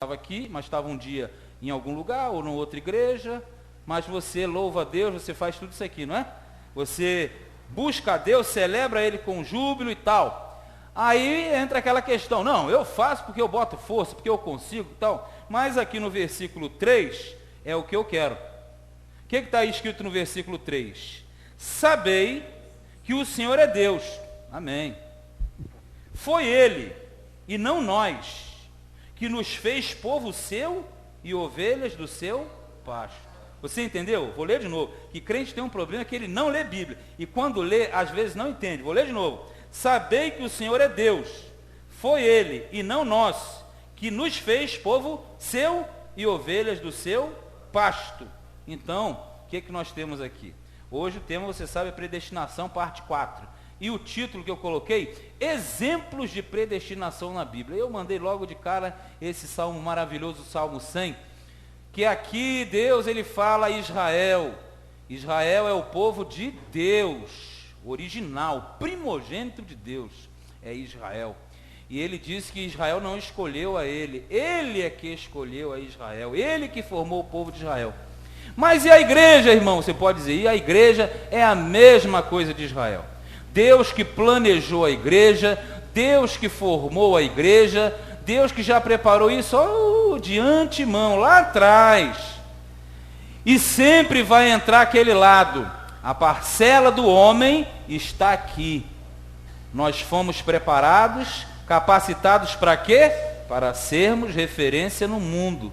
estava aqui, mas estava um dia em algum lugar ou numa outra igreja, mas você louva a Deus, você faz tudo isso aqui, não é? Você busca a Deus, celebra Ele com júbilo e tal. Aí entra aquela questão, não, eu faço porque eu boto força, porque eu consigo e tal, mas aqui no versículo 3 é o que eu quero. O que está escrito no versículo 3? Sabei que o Senhor é Deus. Amém. Foi Ele, e não nós, que nos fez povo seu e ovelhas do seu pasto. Você entendeu? Vou ler de novo. Que crente tem um problema que ele não lê Bíblia. E quando lê, às vezes não entende. Vou ler de novo. Sabei que o Senhor é Deus. Foi Ele, e não nós, que nos fez povo seu e ovelhas do seu pasto. Então, o que nós temos aqui? Hoje o tema, você sabe, é predestinação, parte 4. E o título que eu coloquei, exemplos de predestinação na Bíblia. Eu mandei logo de cara esse salmo maravilhoso, o Salmo 100, que aqui Deus, ele fala a Israel. Israel é o povo de Deus, original, primogênito de Deus, é Israel. E ele diz que Israel não escolheu a ele é que escolheu a Israel, ele que formou o povo de Israel. Mas e a igreja, irmão? Você pode dizer, e a igreja é a mesma coisa de Israel. Deus que planejou a igreja, Deus que formou a igreja, Deus que já preparou isso de antemão, lá atrás. E sempre vai entrar aquele lado, a parcela do homem está aqui. Nós fomos preparados, capacitados para quê? Para sermos referência no mundo.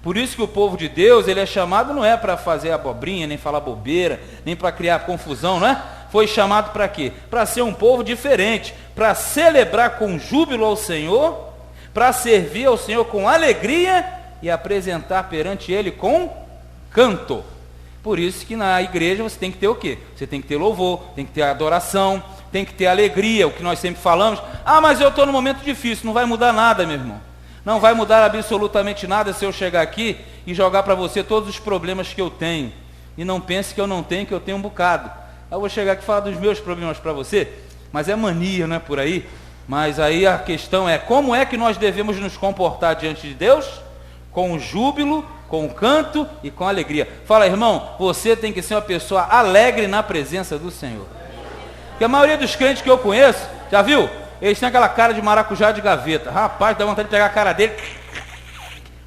Por isso que o povo de Deus, ele é chamado, não é para fazer abobrinha, nem falar bobeira, nem para criar confusão, não é? Foi chamado para quê? Para ser um povo diferente, para celebrar com júbilo ao Senhor, para servir ao Senhor com alegria e apresentar perante Ele com canto. Por isso que na igreja você tem que ter o quê? Você tem que ter louvor, tem que ter adoração, tem que ter alegria, o que nós sempre falamos. Ah, mas eu estou num momento difícil, não vai mudar nada, meu irmão. Não vai mudar absolutamente nada se eu chegar aqui e jogar para você todos os problemas que eu tenho. E não pense que eu não tenho, que eu tenho um bocado. Eu vou chegar aqui e falar dos meus problemas para você, mas é mania, não é por aí? Mas aí a questão é, como é que nós devemos nos comportar diante de Deus? Com júbilo, com canto e com alegria. Fala, irmão, você tem que ser uma pessoa alegre na presença do Senhor. Porque a maioria dos crentes que eu conheço, já viu? Eles têm aquela cara de maracujá de gaveta. Rapaz, dá vontade de pegar a cara dele.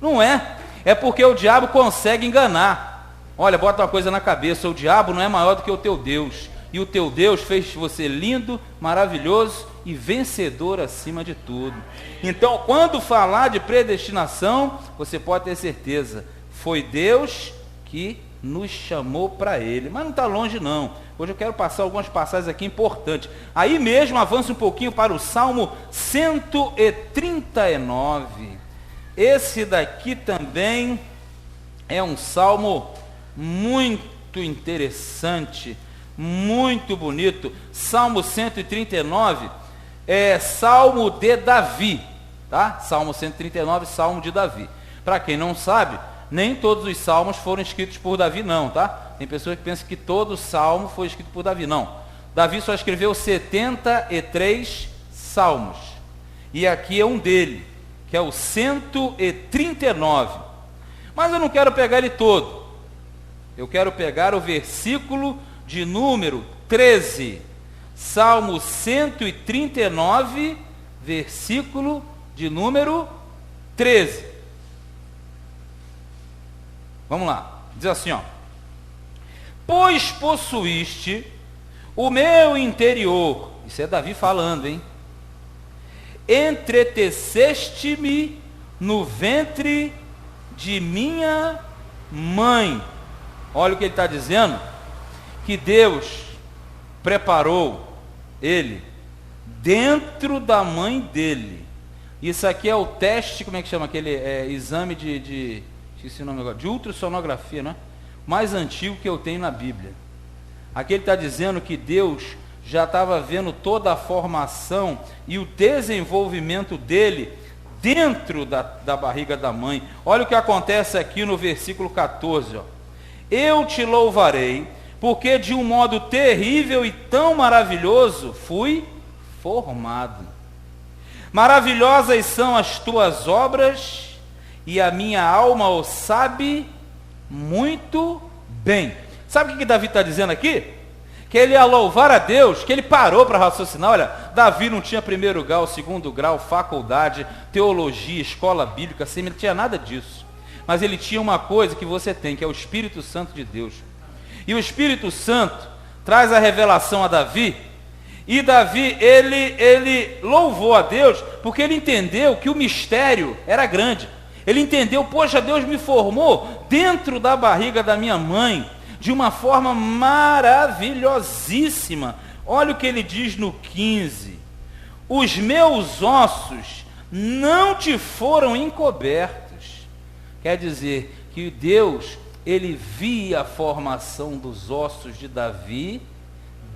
Não é. É porque o diabo consegue enganar. Olha, bota uma coisa na cabeça. O diabo não é maior do que o teu Deus. E o teu Deus fez você lindo, maravilhoso e vencedor acima de tudo. Então, quando falar de predestinação, você pode ter certeza. Foi Deus que nos chamou para Ele. Mas não está longe não. Hoje eu quero passar algumas passagens aqui importantes. Aí mesmo, avança um pouquinho para o Salmo 139. Esse daqui também é um salmo muito interessante, muito bonito. Salmo 139 é salmo de Davi, tá? Salmo 139, salmo de Davi. Para quem não sabe, nem todos os salmos foram escritos por Davi não, tá? Tem pessoas que pensam que todo salmo foi escrito por Davi, não. Davi só escreveu 73 salmos. E aqui é um dele, que é o 139. Mas eu não quero pegar ele todo. Eu quero pegar o versículo de número 13. Salmo 139, versículo de número 13. Vamos lá. Diz assim, ó. Pois possuíste o meu interior. Isso é Davi falando, hein? Entreteceste-me no ventre de minha mãe. Olha o que ele está dizendo. Que Deus preparou ele dentro da mãe dele. Isso aqui é o teste, como é que chama? Aquele exame esqueci o nome agora, de ultrassonografia, né? Mais antigo que eu tenho na Bíblia. Aqui ele está dizendo que Deus já estava vendo toda a formação e o desenvolvimento dele dentro da barriga da mãe. Olha o que acontece aqui no versículo 14. Ó. Eu te louvarei, porque de um modo terrível e tão maravilhoso fui formado. Maravilhosas são as tuas obras, e a minha alma o sabe muito bem. Sabe o que Davi está dizendo aqui? Que ele ia louvar a Deus, que ele parou para raciocinar. Olha, Davi não tinha primeiro grau, segundo grau, faculdade, teologia, escola bíblica, assim, ele não tinha nada disso. Mas ele tinha uma coisa que você tem, que é o Espírito Santo de Deus. E o Espírito Santo traz a revelação a Davi, e Davi, ele louvou a Deus, porque ele entendeu que o mistério era grande. Ele entendeu, poxa, Deus me formou dentro da barriga da minha mãe, de uma forma maravilhosíssima. Olha o que ele diz no 15: os meus ossos não te foram encobertos. Quer dizer que Deus, ele via a formação dos ossos de Davi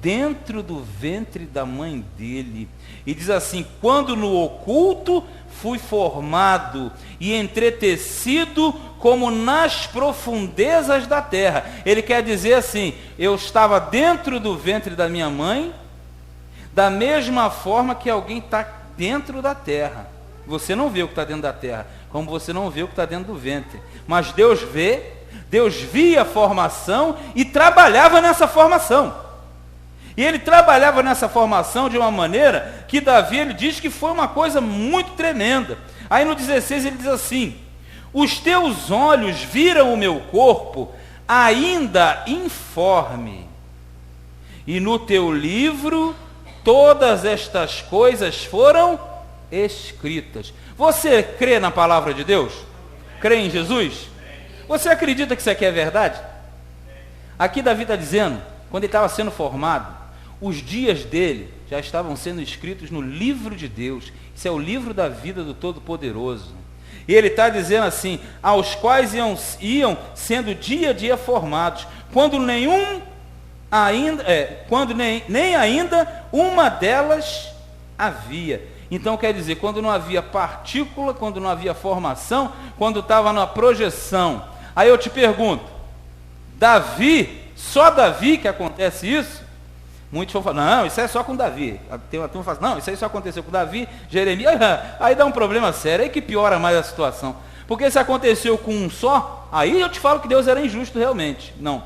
dentro do ventre da mãe dele. E diz assim: quando no oculto fui formado e entretecido como nas profundezas da terra. Ele quer dizer assim, eu estava dentro do ventre da minha mãe, da mesma forma que alguém está dentro da terra. Você não vê o que está dentro da terra, como você não vê o que está dentro do ventre. Mas Deus vê, Deus via a formação e trabalhava nessa formação. E ele trabalhava nessa formação de uma maneira que Davi, ele diz que foi uma coisa muito tremenda. Aí no 16 ele diz assim: os teus olhos viram o meu corpo ainda informe, e no teu livro todas estas coisas foram escritas. Você crê na palavra de Deus? Crê em Jesus? Você acredita que isso aqui é verdade? Aqui Davi está dizendo, quando ele estava sendo formado, os dias dele já estavam sendo escritos no livro de Deus. Isso é o livro da vida do Todo-Poderoso. E ele está dizendo assim, aos quais iam sendo dia a dia formados, quando nem ainda uma delas havia. Então quer dizer, quando não havia partícula, quando não havia formação, quando estava na projeção. Aí eu te pergunto, Davi, só Davi que acontece isso? Muitos vão falar, não, isso é só com Davi. Tem uma turma que fala, não, isso aí só aconteceu com Davi, Jeremias. Aí dá um problema sério, aí que piora mais a situação. Porque se aconteceu com um só, aí eu te falo que Deus era injusto realmente. Não,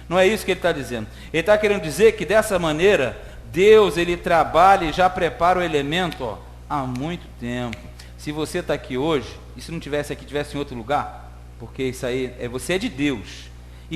não é isso que ele está dizendo. Ele está querendo dizer que dessa maneira, Deus, ele trabalha e já prepara o elemento há muito tempo. Se você está aqui hoje, e se não tivesse aqui, tivesse em outro lugar, porque isso aí, você é de Deus.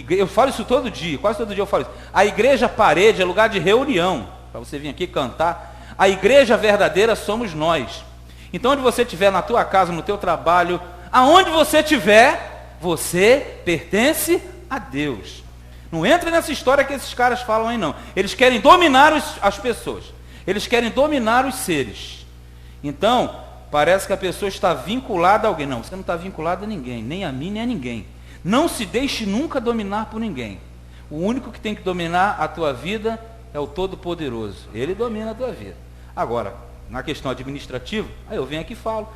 Eu falo isso todo dia, quase todo dia eu falo isso. A igreja parede é lugar de reunião, para você vir aqui cantar. A igreja verdadeira somos nós. Então, onde você estiver, na tua casa, no teu trabalho, aonde você estiver, você pertence a Deus. Não entra nessa história que esses caras falam aí, não. Eles querem dominar as pessoas. Eles querem dominar os seres. Então, parece que a pessoa está vinculada a alguém. Não, você não está vinculado a ninguém, nem a mim, nem a ninguém. Não se deixe nunca dominar por ninguém. O único que tem que dominar a tua vida é o Todo-Poderoso. Ele domina a tua vida. Agora, na questão administrativa, aí eu venho aqui e falo,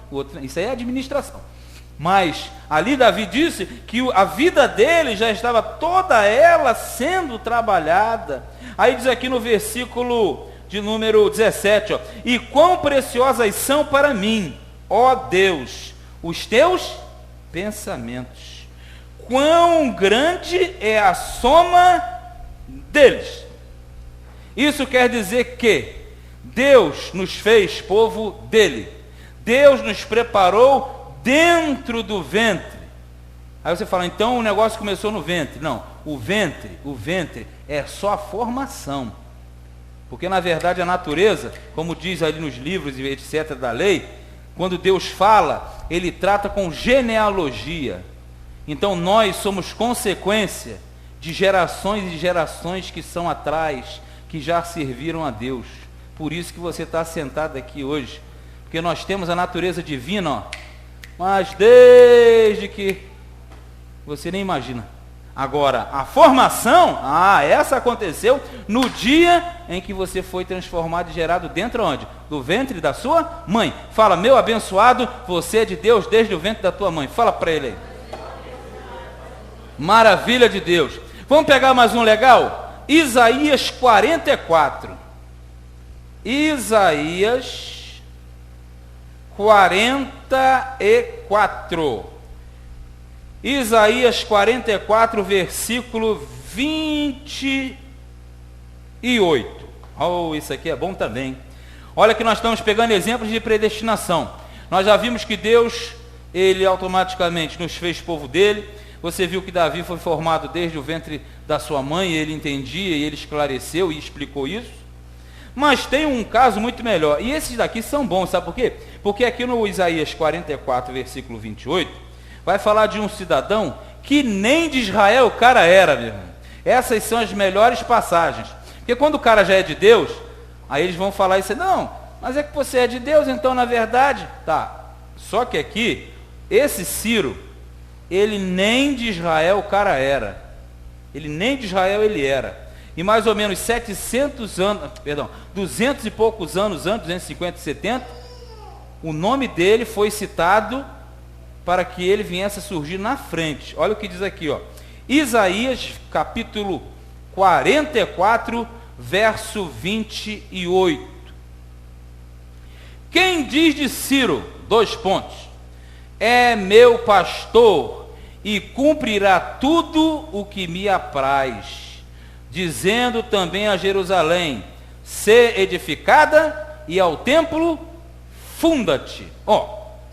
isso aí é administração. Mas ali Davi disse que a vida dele já estava toda ela sendo trabalhada. Aí diz aqui no versículo de número 17, e quão preciosas são para mim, ó Deus, os teus pensamentos. Quão grande é a soma deles. Isso quer dizer que Deus nos fez povo dele. Deus nos preparou dentro do ventre. Aí você fala, então o negócio começou no ventre. Não, o ventre é só a formação. Porque na verdade a natureza, como diz ali nos livros e etc. da lei, quando Deus fala, ele trata com genealogia. Então nós somos consequência de gerações e gerações que são atrás, que já serviram a Deus. Por isso que você está sentado aqui hoje. Porque nós temos a natureza divina, mas desde que você nem imagina. Agora, a formação, essa aconteceu no dia em que você foi transformado e gerado dentro onde? Do ventre da sua mãe. Fala, meu abençoado, você é de Deus desde o ventre da tua mãe. Fala para ele aí. Maravilha de Deus. Vamos pegar mais um legal? Isaías 44. Isaías 44. Isaías 44, versículo 28. Oh, isso aqui é bom também. Olha que nós estamos pegando exemplos de predestinação. Nós já vimos que Deus, Ele automaticamente nos fez povo dele. Você viu que Davi foi formado desde o ventre da sua mãe, e ele entendia, e ele esclareceu e explicou isso. Mas tem um caso muito melhor, e esses daqui são bons, sabe por quê? Porque aqui no Isaías 44, versículo 28, vai falar de um cidadão que nem de Israel o cara era, meu irmão. Essas são as melhores passagens. Porque quando o cara já é de Deus, aí eles vão falar isso, não, mas é que você é de Deus, então na verdade, tá. Só que aqui, esse Ciro, ele nem de Israel o cara era. Ele nem de Israel ele era. E mais ou menos 200 e poucos anos antes, 250 e 70, o nome dele foi citado para que ele viesse a surgir na frente. Olha o que diz aqui, ó. Isaías, capítulo 44, verso 28. Quem diz de Ciro, 2 pontos, é meu pastor e cumprirá tudo o que me apraz, dizendo também a Jerusalém, sê edificada, e ao templo, funda-te.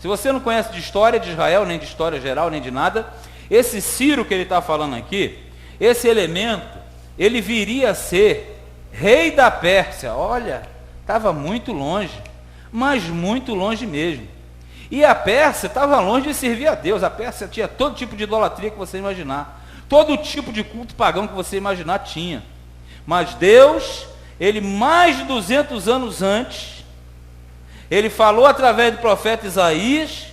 Se você não conhece de história de Israel, nem de história geral, nem de nada, esse Ciro que ele está falando aqui, esse elemento, ele viria a ser rei da Pérsia. Olha, estava muito longe, mas muito longe mesmo. E a Pérsia estava longe de servir a Deus. A Pérsia tinha todo tipo de idolatria que você imaginar. Todo tipo de culto pagão que você imaginar tinha. Mas Deus, Ele mais de 200 anos antes, Ele falou através do profeta Isaías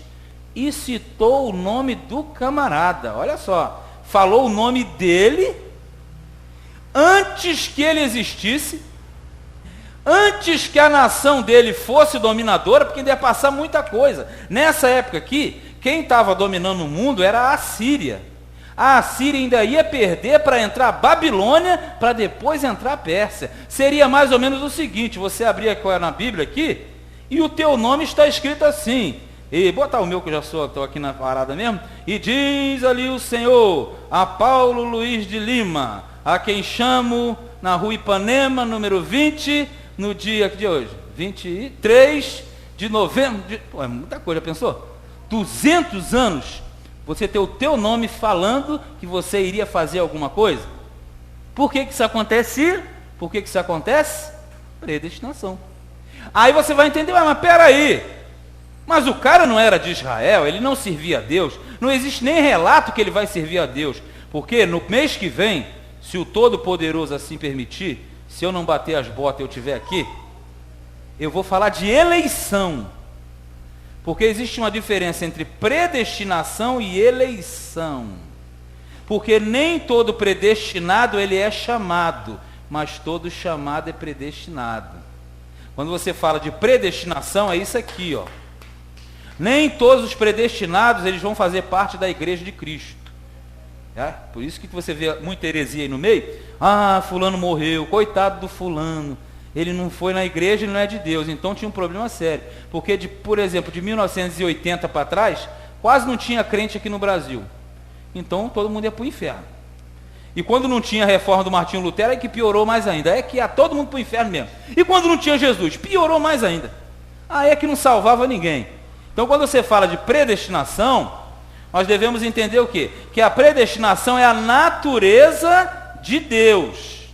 e citou o nome do camarada. Olha só, falou o nome dele antes que ele existisse, antes que a nação dele fosse dominadora, porque ainda ia passar muita coisa. Nessa época aqui, quem estava dominando o mundo era a Assíria. A Assíria ainda ia perder para entrar a Babilônia, para depois entrar a Pérsia. Seria mais ou menos o seguinte, você abrir na Bíblia aqui, e o teu nome está escrito assim, e botar o meu que eu já estou aqui na parada mesmo, e diz ali o Senhor, a Paulo Luiz de Lima, a quem chamo na rua Ipanema, número 20, no dia de hoje, 23 de novembro, é muita coisa, já pensou? 200 anos, você ter o teu nome falando que você iria fazer alguma coisa. Por que isso acontece? Por que isso acontece? Predestinação. Aí você vai entender, mas peraí, mas o cara não era de Israel, ele não servia a Deus, não existe nem relato que ele vai servir a Deus, porque no mês que vem, se o Todo-Poderoso assim permitir, se eu não bater as botas e eu estiver aqui, eu vou falar de eleição, porque existe uma diferença entre predestinação e eleição, porque nem todo predestinado ele é chamado, mas todo chamado é predestinado. Quando você fala de predestinação, é isso aqui, ó. Nem todos os predestinados eles vão fazer parte da igreja de Cristo. Por isso que você vê muita heresia aí no meio. Fulano morreu, coitado do fulano, ele não foi na igreja, ele não é de Deus. Então tinha um problema sério, porque por exemplo, de 1980 para trás, quase não tinha crente aqui no Brasil. Então todo mundo ia para o inferno. E quando não tinha a reforma do Martinho Lutero, é que piorou mais ainda, é que ia todo mundo para o inferno mesmo. E quando não tinha Jesus, piorou mais ainda, é que não salvava ninguém. Então quando você fala de predestinação, nós devemos entender o quê? Que a predestinação é a natureza de Deus,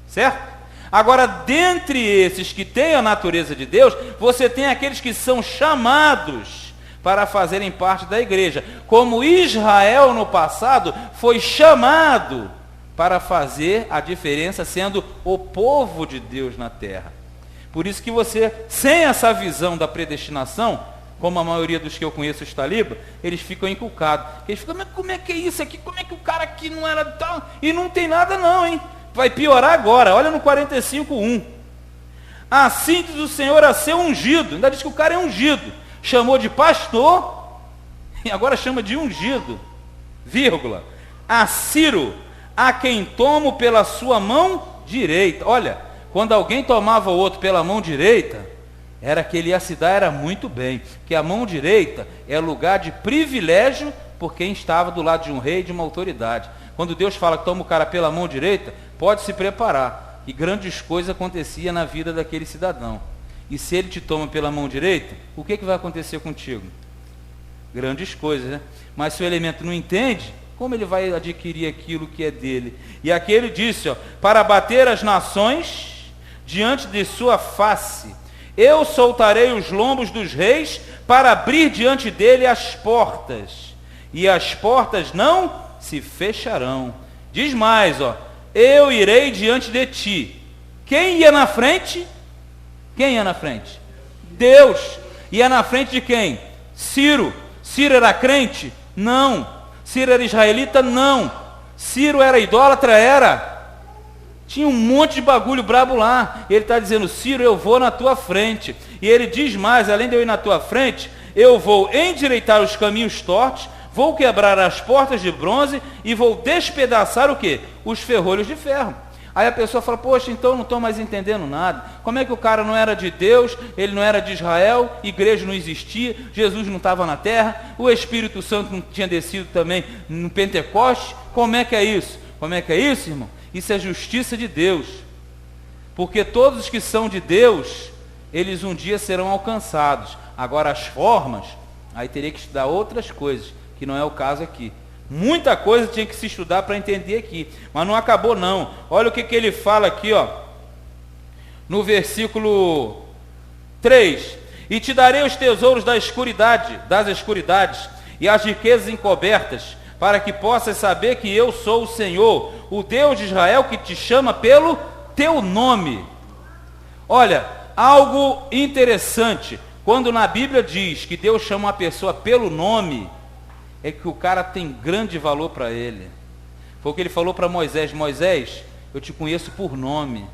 certo? Agora, dentre esses que têm a natureza de Deus, você tem aqueles que são chamados para fazerem parte da igreja, como Israel no passado foi chamado para fazer a diferença, sendo o povo de Deus na terra. Por isso que você, sem essa visão da predestinação, como a maioria dos que eu conheço está livre, eles ficam inculcados. Eles ficam, mas como é que é isso aqui? Como é que o cara aqui não era tal? E não tem nada não, hein? Vai piorar agora, olha no 45:1. Assim diz o Senhor a ser ungido. Ainda diz que o cara é ungido. Chamou de pastor, e agora chama de ungido. Vírgula. A Ciro, a quem tomo pela sua mão direita. Olha, quando alguém tomava o outro pela mão direita, era que ele ia se dar era muito bem, que a mão direita é lugar de privilégio por quem estava do lado de um rei, de uma autoridade. Quando Deus fala que toma o cara pela mão direita, pode se preparar. E grandes coisas aconteciam na vida daquele cidadão. E se ele te toma pela mão direita, o que vai acontecer contigo? Grandes coisas, né? Mas se o elemento não entende, como ele vai adquirir aquilo que é dele? E aqui ele disse, ó, para bater as nações diante de sua face, eu soltarei os lombos dos reis para abrir diante dele as portas, e as portas não se fecharão. Diz mais, ó, eu irei diante de ti. Quem ia na frente? Quem ia na frente? Deus. Ia na frente de quem? Ciro. Ciro era crente? Não. Ciro era israelita? Não. Ciro era idólatra? Era. Tinha um monte de bagulho brabo lá. Ele está dizendo, Ciro, eu vou na tua frente. E ele diz mais, além de eu ir na tua frente, eu vou endireitar os caminhos tortos, vou quebrar as portas de bronze e vou despedaçar o quê? Os ferrolhos de ferro. Aí a pessoa fala, poxa, então eu não estou mais entendendo nada. Como é que o cara não era de Deus, ele não era de Israel, igreja não existia, Jesus não estava na terra, o Espírito Santo não tinha descido também no Pentecoste? Como é que é isso? Como é que é isso, irmão? Isso é justiça de Deus. Porque todos os que são de Deus, eles um dia serão alcançados. Agora as formas, aí teria que estudar outras coisas, que não é o caso aqui. Muita coisa tinha que se estudar para entender aqui, mas não acabou não. Olha o que ele fala aqui, ó, no versículo 3. E te darei os tesouros da escuridade, das escuridades, e as riquezas encobertas, para que possas saber que eu sou o Senhor, o Deus de Israel, que te chama pelo teu nome. Olha, algo interessante, quando na Bíblia diz que Deus chama uma pessoa pelo nome, é que o cara tem grande valor para ele. Foi o que ele falou para Moisés, Moisés, eu te conheço por nome.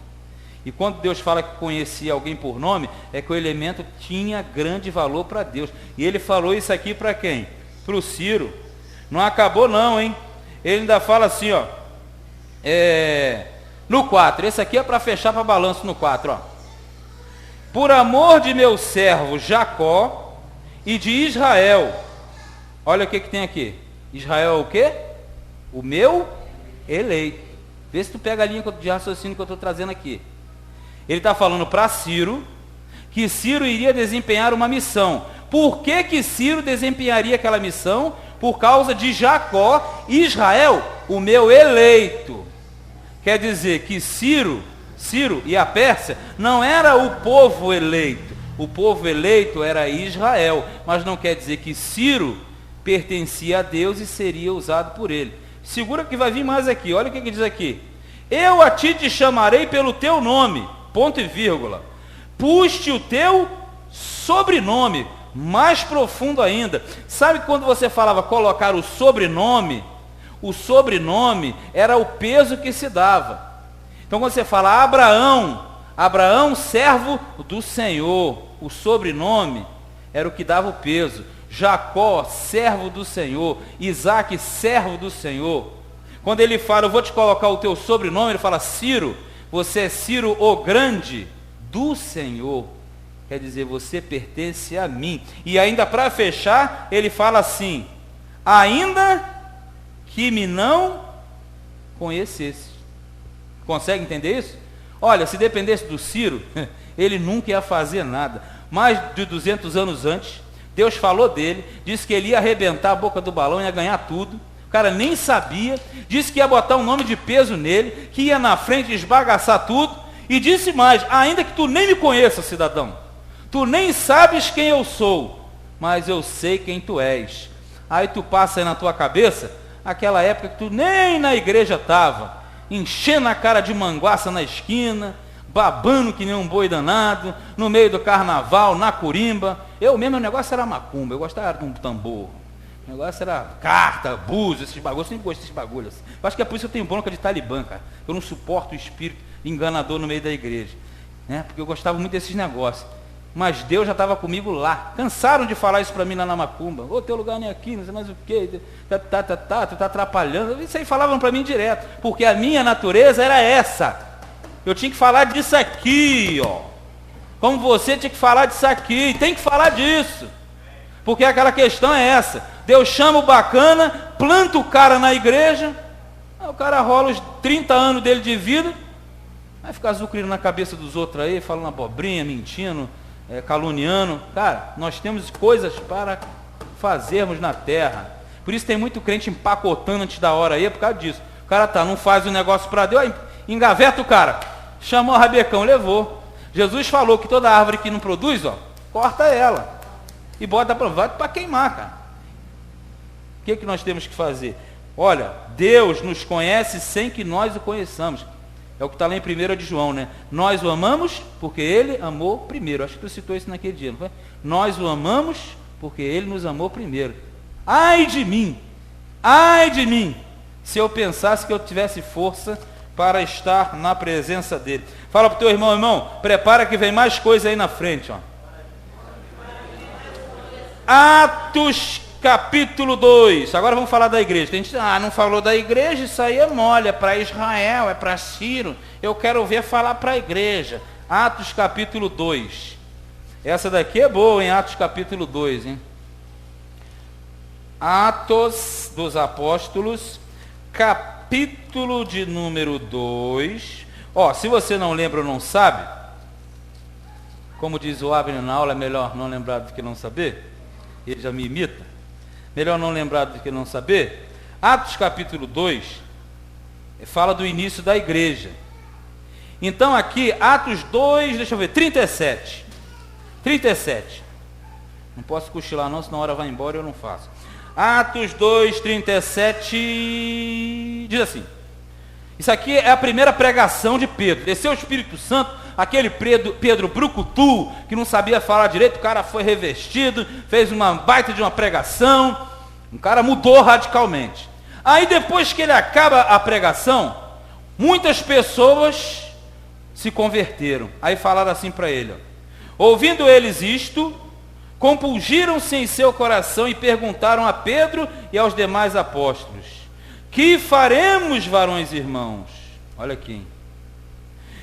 E quando Deus fala que conhecia alguém por nome, é que o elemento tinha grande valor para Deus. E ele falou isso aqui para quem? Para o Ciro. Não acabou não, hein? Ele ainda fala assim, ó, no 4, esse aqui é para fechar para balanço no 4, ó. Por amor de meu servo Jacó e de Israel. Olha o que tem aqui. Israel é o quê? O meu eleito. Vê se tu pega a linha de raciocínio que eu estou trazendo aqui. Ele está falando para Ciro, que Ciro iria desempenhar uma missão. Por que Ciro desempenharia aquela missão? Por causa de Jacó, Israel, o meu eleito. Quer dizer que Ciro e a Pérsia não era o povo eleito. O povo eleito era Israel. Mas não quer dizer que Ciro pertencia a Deus e seria usado por ele. Segura que vai vir mais aqui. Olha o que diz aqui. Eu a ti te chamarei pelo teu nome, ponto e vírgula. Pus-te o teu sobrenome, mais profundo ainda. Sabe quando você falava colocar o sobrenome era o peso que se dava. Então quando você fala Abraão, servo do Senhor, o sobrenome era o que dava o peso. Jacó, servo do Senhor. Isaac, servo do Senhor. Quando ele fala, eu vou te colocar o teu sobrenome, ele fala, Ciro, você é Ciro o grande do Senhor. Quer dizer, você pertence a mim. E ainda para fechar, ele fala assim, ainda que me não conhecesse. Consegue entender isso? Olha, se dependesse do Ciro, ele nunca ia fazer nada. Mais de 200 anos antes, Deus falou dele, disse que ele ia arrebentar a boca do balão, ia ganhar tudo. O cara nem sabia, disse que ia botar um nome de peso nele, que ia na frente esbagaçar tudo, e disse mais, ainda que tu nem me conheça, cidadão, tu nem sabes quem eu sou, mas eu sei quem tu és. Aí tu passa aí na tua cabeça, aquela época que tu nem na igreja estava, enchendo a cara de manguaça na esquina, babando que nem um boi danado, no meio do carnaval, na curimba. Eu mesmo, o negócio era macumba, eu gostava de um tambor. O negócio era carta, búzio, esses bagulhos, eu sempre gostei desses bagulhos. Eu acho que é por isso que eu tenho bronca de talibã, cara. Eu não suporto o espírito enganador no meio da igreja, né? Porque eu gostava muito desses negócios. Mas Deus já estava comigo lá. Cansaram de falar isso para mim lá na macumba. Ô, teu lugar nem aqui, não sei mais o quê. Tu tá atrapalhando. Isso aí falavam para mim direto. Porque a minha natureza era essa. Eu tinha que falar disso aqui, ó. como você tinha que falar disso aqui, tem que falar disso. Porque aquela questão é essa. Deus chama o bacana, planta o cara na igreja, aí o cara rola os 30 anos dele de vida, vai ficar azucrindo na cabeça dos outros aí, falando abobrinha, mentindo, caluniando. Cara, nós temos coisas para fazermos na terra. Por isso tem muito crente empacotando antes da hora aí, é por causa disso. O cara não faz o negócio para Deus, aí engaveta o cara. Chamou o rabecão, levou. Jesus falou que toda árvore que não produz, corta ela. E bota para queimar, cara. O que nós temos que fazer? Olha, Deus nos conhece sem que nós o conheçamos. É o que está lá em 1 de João, né? Nós o amamos porque Ele amou primeiro. Acho que tu citou isso naquele dia, não foi? Nós o amamos porque Ele nos amou primeiro. Ai de mim, se eu pensasse que eu tivesse força para estar na presença dEle. Fala para o teu irmão, prepara que vem mais coisa aí na frente, ó. Atos capítulo 2. Agora vamos falar da igreja. Tem gente não falou da igreja, isso aí é mole, é para Israel, é para Ciro. Eu quero ver falar para a igreja. Atos capítulo 2. Essa daqui é boa, hein? Atos capítulo 2, hein? Atos dos Apóstolos, capítulo de número 2. Se você não lembra ou não sabe, como diz o Abner na aula, é melhor não lembrar do que não saber. Ele já me imita. Melhor não lembrar do que não saber. Atos capítulo 2 fala do início da igreja. Então aqui, Atos 2, deixa eu ver, 37. Não posso cochilar não, senão a hora vai embora e eu não faço. Atos 2, 37, diz assim. Isso aqui é a primeira pregação de Pedro. Desceu o Espírito Santo, aquele Pedro brucutu, que não sabia falar direito, o cara foi revestido, fez uma baita de uma pregação, o cara mudou radicalmente. Aí depois que ele acaba a pregação, muitas pessoas se converteram. Aí falaram assim para ele, ouvindo eles isto, compungiram-se em seu coração e perguntaram a Pedro e aos demais apóstolos: que faremos, varões e irmãos? Olha aqui, hein?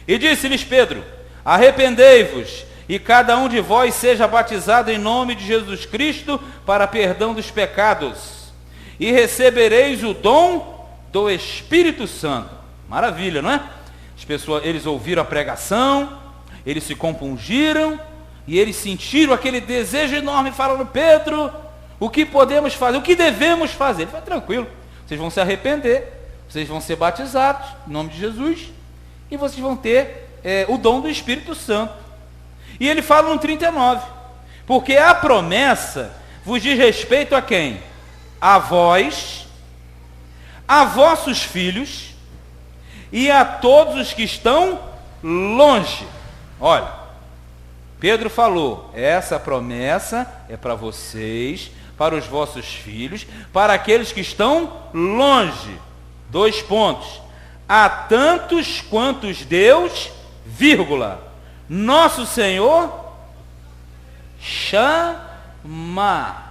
E disse-lhes Pedro: arrependei-vos, e cada um de vós seja batizado em nome de Jesus Cristo para perdão dos pecados, e recebereis o dom do Espírito Santo. Maravilha, não é? Eles ouviram a pregação, eles se compungiram, e eles sentiram aquele desejo enorme, falando: Pedro, o que podemos fazer? O que devemos fazer? Ele falou: tranquilo, vocês vão se arrepender, vocês vão ser batizados em nome de Jesus, e vocês vão ter o dom do Espírito Santo. E ele fala no 39, porque a promessa vos diz respeito a quem? A vós, a vossos filhos e a todos os que estão longe. Olha, Pedro falou, essa promessa é para vocês, para os vossos filhos, para aqueles que estão longe. 2 pontos. A tantos quantos Deus, nosso Senhor chama.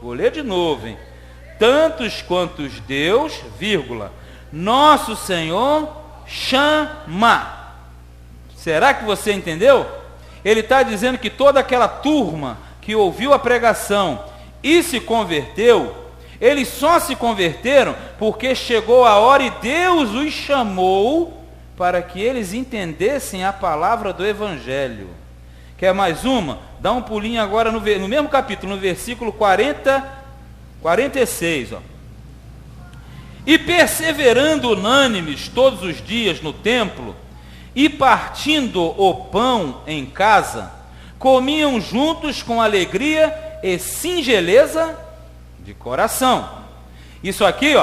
Vou ler de novo, hein? Tantos quantos Deus, nosso Senhor chama. Será que você entendeu? Ele está dizendo que toda aquela turma que ouviu a pregação e se converteu, eles só se converteram porque chegou a hora e Deus os chamou para que eles entendessem a palavra do Evangelho. Quer mais uma? Dá um pulinho agora no mesmo capítulo, no versículo 46. E perseverando unânimes todos os dias no templo, e partindo o pão em casa, comiam juntos com alegria e singeleza de coração. Isso aqui,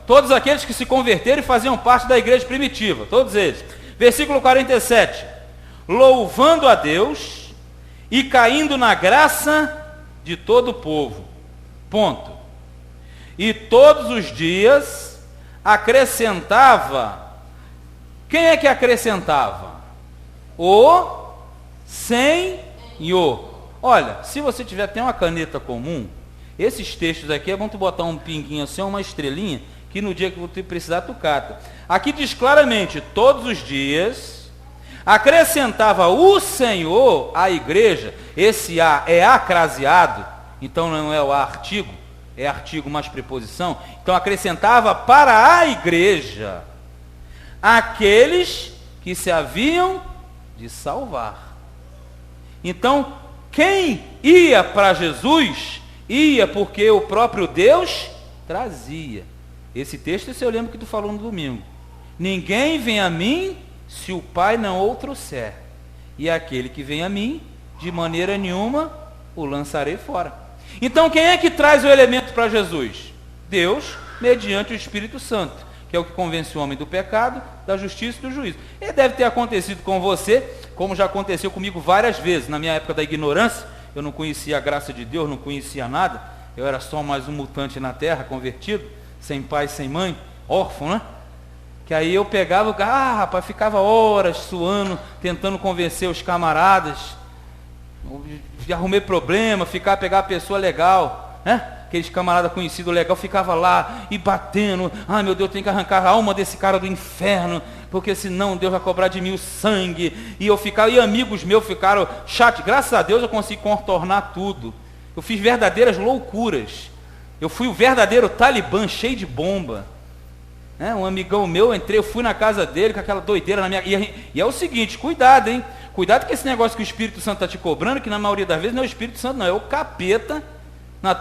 todos aqueles que se converteram e faziam parte da igreja primitiva, todos eles. Versículo 47. Louvando a Deus e caindo na graça de todo o povo. Ponto. E todos os dias acrescentava. Quem é que acrescentava? O Senhor. Olha, se você tiver até uma caneta comum, esses textos aqui é bom tu botar um pinguinho assim, uma estrelinha, que no dia que você precisar tu cata. Aqui diz claramente, todos os dias, Acrescentava o Senhor à igreja. Esse a é acraseado, então não é o artigo, é artigo mais preposição. Então acrescentava para a igreja aqueles que se haviam de salvar. Então, quem ia para Jesus, ia porque o próprio Deus trazia. Esse texto eu lembro que tu falou no domingo. Ninguém vem a mim se o Pai não o trouxer. E aquele que vem a mim, de maneira nenhuma o lançarei fora. Então quem é que traz o elemento para Jesus? Deus, mediante o Espírito Santo, que é o que convence o homem do pecado, da justiça e do juízo. E deve ter acontecido com você, como já aconteceu comigo várias vezes. Na minha época da ignorância, eu não conhecia a graça de Deus, não conhecia nada. Eu era só mais um mutante na terra, convertido, sem pai, sem mãe, órfão, né? Que aí eu pegava, rapaz, ficava horas suando, tentando convencer os camaradas. Arrumei problema, pegar a pessoa legal, né? Aqueles camaradas conhecidos legal, ficava lá e batendo. Ai meu Deus, tem que arrancar a alma desse cara do inferno, porque senão Deus vai cobrar de mim o sangue. E eu ficava, e amigos meus ficaram chatos. Graças a Deus eu consegui contornar tudo. Eu fiz verdadeiras loucuras. Eu fui o verdadeiro talibã, cheio de bomba. Um amigão meu, eu fui na casa dele com aquela doideira na minha... E é o seguinte, cuidado, hein? Cuidado com esse negócio que o Espírito Santo está te cobrando, que na maioria das vezes não é o Espírito Santo, não, é o capeta na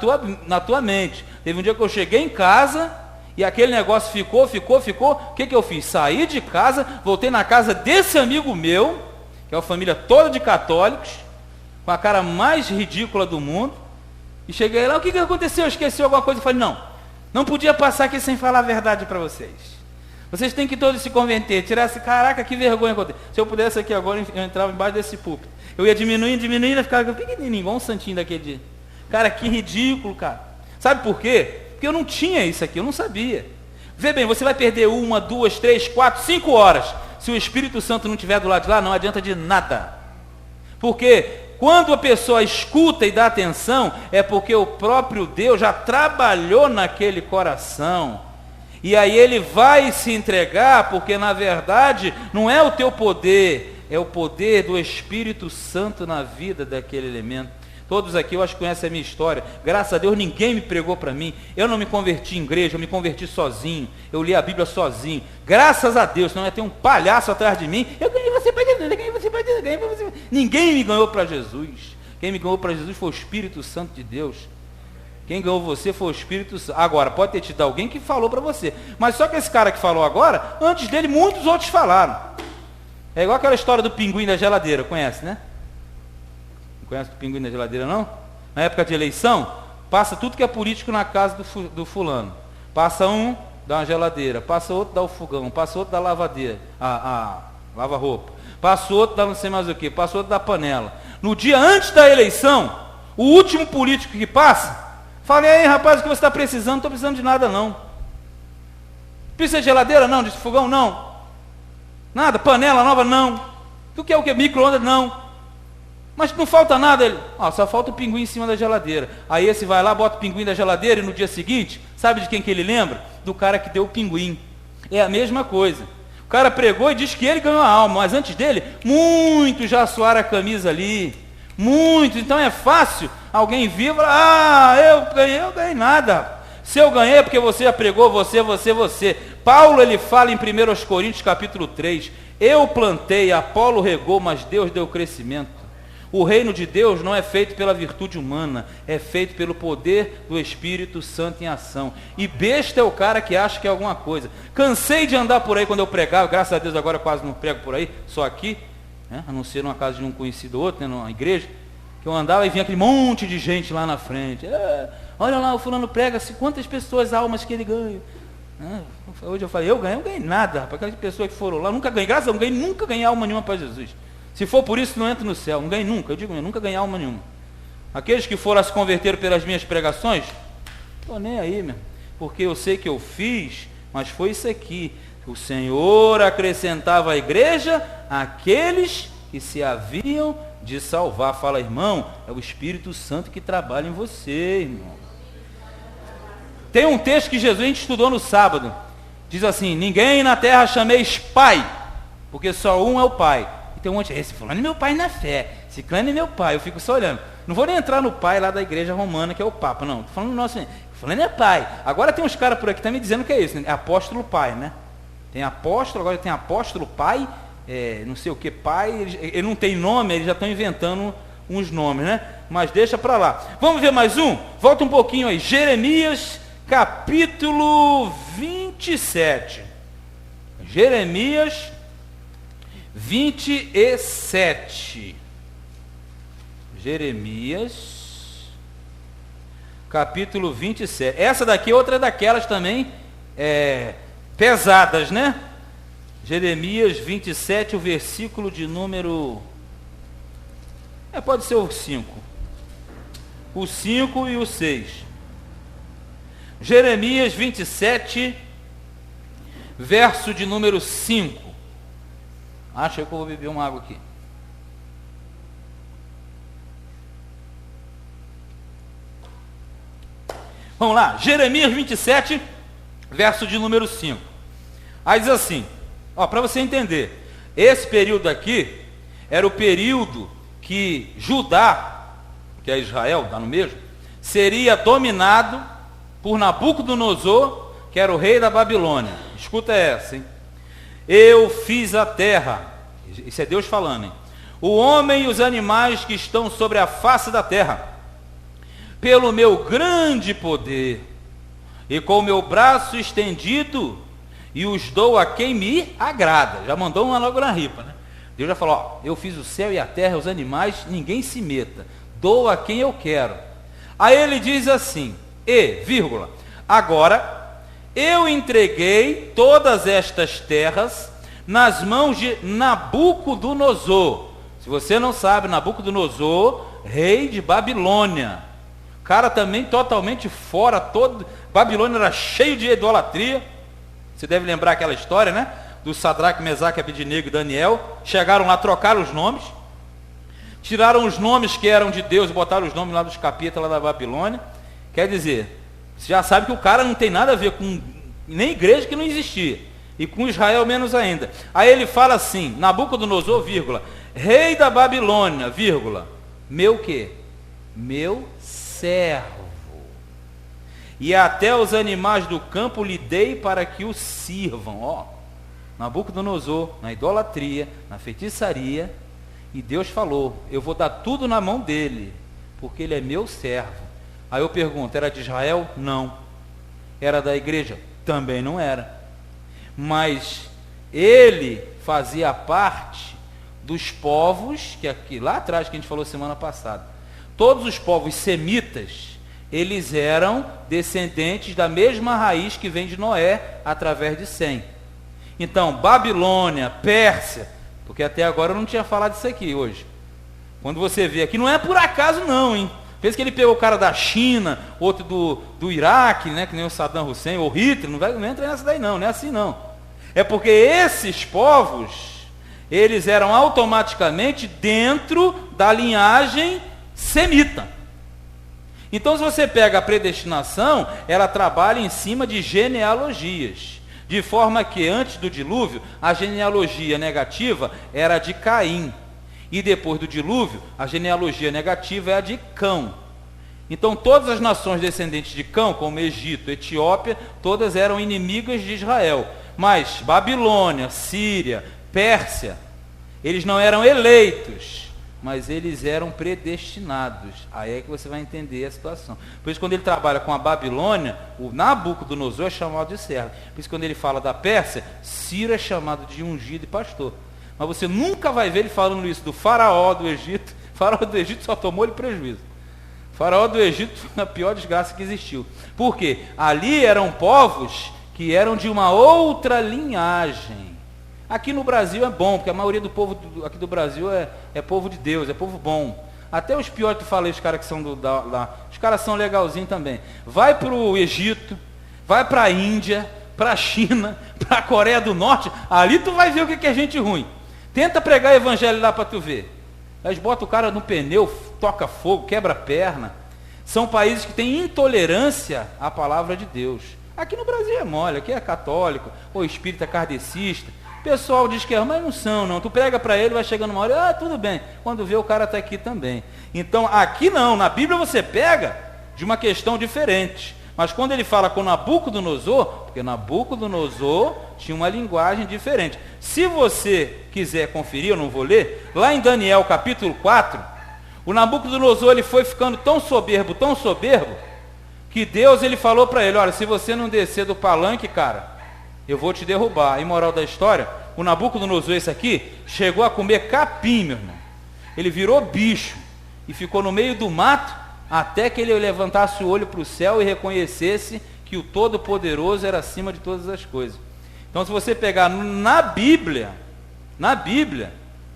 tua mente. Teve um dia que eu cheguei em casa e aquele negócio ficou. O que eu fiz? Saí de casa, voltei na casa desse amigo meu, que é uma família toda de católicos, com a cara mais ridícula do mundo, e cheguei lá, o que aconteceu? Esqueceu alguma coisa? Eu falei, não podia passar aqui sem falar a verdade para vocês. Vocês têm que todos se converter, tirar esse, caraca, que vergonha que eu tenho. Se eu pudesse aqui agora, eu entrava embaixo desse púlpito. Eu ia diminuindo, ficava pequenininho, igual um santinho daquele dia. Cara, que ridículo, cara. Sabe por quê? Porque eu não tinha isso aqui, eu não sabia. Vê bem, você vai perder 1, 2, 3, 4, 5 horas. Se o Espírito Santo não estiver do lado de lá, não adianta de nada. Porque quando a pessoa escuta e dá atenção, é porque o próprio Deus já trabalhou naquele coração. E aí ele vai se entregar, porque na verdade não é o teu poder, é o poder do Espírito Santo na vida daquele elemento. Todos aqui eu acho que conhecem a minha história. Graças a Deus ninguém me pregou para mim. Eu não me converti em igreja, eu me converti sozinho. Eu li a Bíblia sozinho. Graças a Deus, senão ia ter um palhaço atrás de mim. Eu ganhei você para Jesus, eu ganhei você para Jesus, ganhei você. Ninguém me ganhou para Jesus. Quem me ganhou para Jesus foi o Espírito Santo de Deus. Quem ganhou você foi o Espírito Santo. Agora, pode ter tido alguém que falou para você. Mas só que esse cara que falou agora, antes dele muitos outros falaram. É igual aquela história do pinguim da geladeira, conhece, né? Não conhece o pinguim da geladeira, não? Na época de eleição, passa tudo que é político na casa do fulano. Passa um, dá uma geladeira. Passa outro, dá o fogão. Passa outro, dá a lavadeira. Lava-roupa. Passa outro, dá não sei mais o que. Passa outro, dá a panela. No dia antes da eleição, o último político que passa, fala, e aí rapaz, o que você está precisando? Não estou precisando de nada não. Precisa de geladeira? Não. De fogão? Não. Nada. Panela nova? Não. Tu quer o que? Micro-ondas? Não. Mas não falta nada. Ele, só falta o pinguim em cima da geladeira. Aí esse vai lá, bota o pinguim da geladeira e no dia seguinte, sabe de quem que ele lembra? Do cara que deu o pinguim. É a mesma coisa. O cara pregou e diz que ele ganhou a alma, mas antes dele, muitos já suaram a camisa ali. Muitos. Então é fácil alguém vir e falar, eu ganhei nada. Se eu ganhei é porque você já pregou, você. Paulo, ele fala em 1 Coríntios capítulo 3, eu plantei, Apolo regou, mas Deus deu crescimento. O reino de Deus não é feito pela virtude humana, é feito pelo poder do Espírito Santo em ação. E besta é o cara que acha que é alguma coisa. Cansei de andar por aí quando eu pregava, graças a Deus agora quase não prego por aí, só aqui, a não ser numa casa de um conhecido ou outro, numa igreja, que eu andava e vinha aquele monte de gente lá na frente. Olha lá, o fulano prega, quantas pessoas, almas que ele ganha. Hoje eu falei, eu ganhei nada, rapaz, aquelas pessoas que foram lá, nunca ganhei, graças a Deus, nunca ganhei alma nenhuma para Jesus. Se for por isso, não entro no céu. Não ganhei nunca. Eu nunca ganhei alma nenhuma. Aqueles que foram a se converter pelas minhas pregações, estou nem aí, meu. Porque eu sei que eu fiz, mas foi isso aqui. O Senhor acrescentava à igreja aqueles que se haviam de salvar. Fala, irmão, é o Espírito Santo que trabalha em você, irmão. Tem um texto que Jesus, a gente estudou no sábado. Diz assim, ninguém na terra chameis Pai, porque só um é o Pai. tem um monte, esse fulano é meu pai na fé, ciclano é meu pai, eu fico só olhando. Não vou nem entrar no pai lá da igreja romana, que é o Papa, não. Estou falando do nosso, fulano é pai. Agora tem uns caras por aqui também dizendo que é isso, né? É apóstolo pai, né? Tem apóstolo, agora tem apóstolo pai, não sei o que pai, ele não tem nome, eles já estão inventando uns nomes, né? Mas deixa para lá. Vamos ver mais um? Volta um pouquinho aí. Jeremias, capítulo 27. Jeremias 27. Jeremias, capítulo 27. Essa daqui é outra daquelas também pesadas, né? Jeremias 27, o versículo de número... pode ser o 5. O 5 e o 6. Jeremias 27, verso de número 5. Acho que eu vou beber uma água aqui. Vamos lá, Jeremias 27, verso de número 5. Aí diz assim, para você entender, esse período aqui era o período que Judá, que é Israel, está no mesmo, seria dominado por Nabucodonosor, que era o rei da Babilônia. Escuta essa, hein? Eu fiz a terra, isso é Deus falando, hein? O homem e os animais que estão sobre a face da terra, pelo meu grande poder, e com o meu braço estendido, e os dou a quem me agrada. Já mandou uma logo na ripa, né? Deus já falou, eu fiz o céu e a terra, os animais, ninguém se meta, dou a quem eu quero. Aí ele diz assim, agora eu entreguei todas estas terras nas mãos de Nabucodonosor. Se você não sabe, Nabucodonosor, rei de Babilônia, cara também totalmente fora, Babilônia era cheio de idolatria. Você deve lembrar aquela história, né? Do Sadraque, Mesaque, Abednego e Daniel. Chegaram lá, trocaram os nomes, tiraram os nomes que eram de Deus e botaram os nomes lá dos capetas lá da Babilônia. Quer dizer, você já sabe que o cara não tem nada a ver com nem igreja, que não existia, e com Israel menos ainda. Aí ele fala assim, Nabucodonosor, rei da Babilônia, meu quê? Meu servo. E até os animais do campo lhe dei para que o sirvam. Nabucodonosor, na idolatria, na feitiçaria, e Deus falou, eu vou dar tudo na mão dele, porque ele é meu servo. Aí eu pergunto, era de Israel? Não. Era da igreja? Também não era. Mas ele fazia parte dos povos, que aqui lá atrás, que a gente falou semana passada, todos os povos semitas, eles eram descendentes da mesma raiz que vem de Noé, através de Sem. Então, Babilônia, Pérsia, porque até agora eu não tinha falado disso aqui hoje. Quando você vê aqui, não é por acaso não, hein? Pensa que ele pegou o cara da China, outro do Iraque, né, que nem o Saddam Hussein, ou Hitler, não entra nessa daí não é assim não. É porque esses povos, eles eram automaticamente dentro da linhagem semita. Então, se você pega a predestinação, ela trabalha em cima de genealogias, de forma que antes do dilúvio, a genealogia negativa era de Caim, e depois do dilúvio, a genealogia negativa é a de Cão. Então, todas as nações descendentes de Cão, como Egito, Etiópia, todas eram inimigas de Israel. Mas Babilônia, Síria, Pérsia, eles não eram eleitos, mas eles eram predestinados. Aí é que você vai entender a situação. Por isso, quando ele trabalha com a Babilônia, o Nabucodonosor é chamado de servo. Por isso, quando ele fala da Pérsia, Ciro é chamado de ungido e pastor. Mas você nunca vai ver ele falando isso do faraó do Egito. O faraó do Egito só tomou-lhe prejuízo. O faraó do Egito foi a pior desgraça que existiu. Por quê? Ali eram povos que eram de uma outra linhagem. Aqui no Brasil é bom, porque a maioria do povo aqui do Brasil é povo de Deus, é povo bom. Até os piores, tu falei, os caras que são lá, os caras são legalzinhos também. Vai para o Egito, vai para a Índia, para a China, para a Coreia do Norte, ali tu vai ver o que é gente ruim. Tenta pregar o evangelho lá para tu ver. Eles botam o cara no pneu, toca fogo, quebra a perna. São países que têm intolerância à palavra de Deus. Aqui no Brasil é mole, aqui é católico, ou espírita kardecista. pessoal diz que é, mas não são, não. Tu prega para ele, vai chegando uma hora, tudo bem. Quando vê, o cara está aqui também. Então, aqui não, na Bíblia você pega de uma questão diferente. Mas quando ele fala com Nabucodonosor, porque Nabucodonosor tinha uma linguagem diferente. Se você quiser conferir, eu não vou ler, lá em Daniel capítulo 4, o Nabucodonosor ele foi ficando tão soberbo, que Deus ele falou para ele, olha, se você não descer do palanque, cara, eu vou te derrubar. E moral da história, o Nabucodonosor esse aqui, chegou a comer capim, meu irmão. Ele virou bicho e ficou no meio do mato, até que ele levantasse o olho para o céu e reconhecesse que o Todo-Poderoso era acima de todas as coisas. Então, se você pegar na Bíblia,